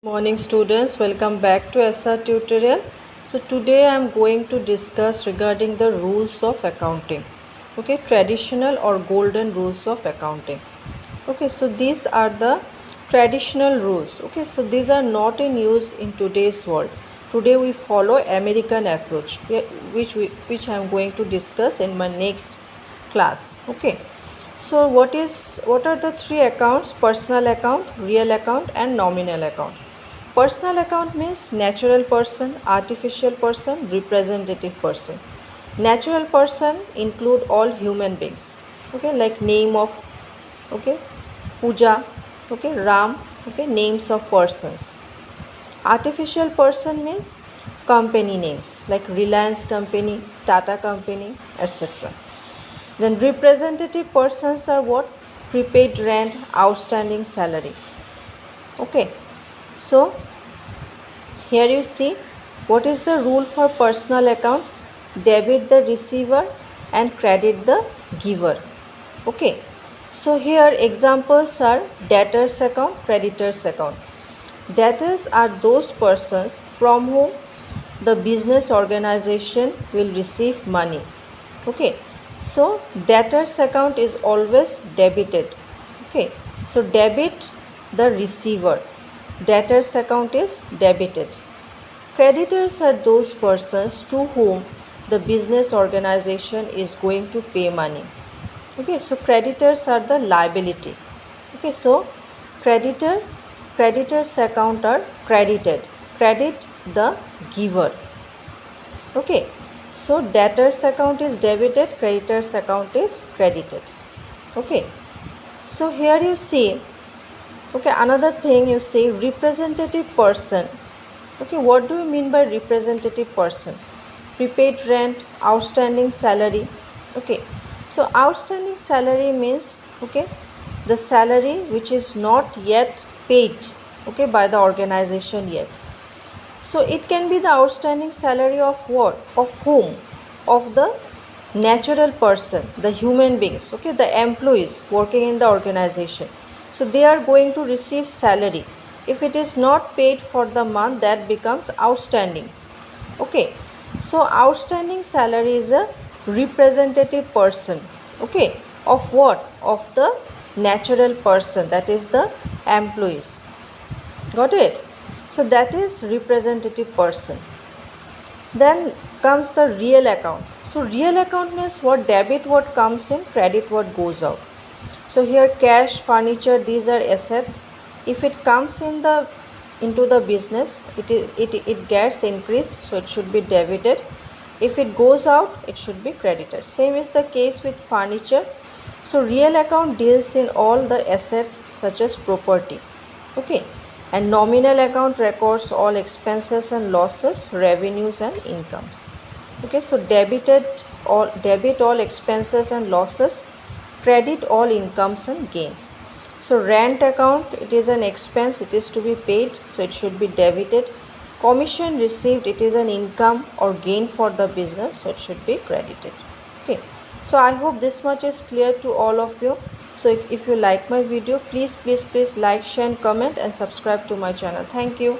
Morning students, welcome back to SR Tutorial. So today I am going to discuss regarding the rules of accounting. Okay, traditional or golden rules of accounting. Okay, so these are the traditional rules. Okay, so these are not in use in today's world. Today we follow American approach, which I am going to discuss in my next class. Okay. So what are the three accounts? Personal account, real account and nominal account. Personal account means natural person, artificial person, representative person. Natural person include all human beings. Okay, like name of, okay, Puja, okay, Ram, okay, names of persons. Artificial person means company names like Reliance company, Tata company, etc. Then representative persons are what? Prepaid rent, outstanding salary. Okay, so here you see what is the rule for personal account? Debit the receiver and credit the giver. Okay, so here examples are debtors account, creditors account. Debtors are those persons from whom the business organization will receive money. Okay, so debtors account is always debited. Okay, so debit the receiver, debtors account is debited. Creditors are those persons to whom the business organization is going to pay money. Okay, so creditors are the liability. Okay, so creditors account are credited, credit the giver. Okay, so debtors account is debited, creditors account is credited. Okay, so here you see, okay, another thing you see, representative person. Okay, what do you mean by representative person? Prepaid rent, outstanding salary. Okay, so outstanding salary means, okay, the salary which is not yet paid, okay, by the organization yet. So it can be the outstanding salary of what? Of whom? Of the natural person, the human beings, okay, the employees working in the organization. So they are going to receive salary. If it is not paid for the month, that becomes outstanding. Okay, so outstanding salary is a representative person. Okay, of what? Of the natural person, that is the employees. Got it? So that is representative person. Then comes the real account. So real account means what? Debit what comes in, credit what goes out. So here cash, furniture, these are assets. If it comes in the into the business, it gets increased, so it should be debited. If it goes out, it should be credited. Same is the case with furniture. So real account deals in all the assets such as property. Okay, and nominal account records all expenses and losses, revenues and incomes. Okay, so debit all expenses and losses, credit all incomes and gains. So rent account, it is an expense, it is to be paid, so it should be debited. Commission received, it is an income or gain for the business, so it should be credited. Okay, so I hope this much is clear to all of you. So if you like my video, please like, share and comment and subscribe to my channel. Thank you.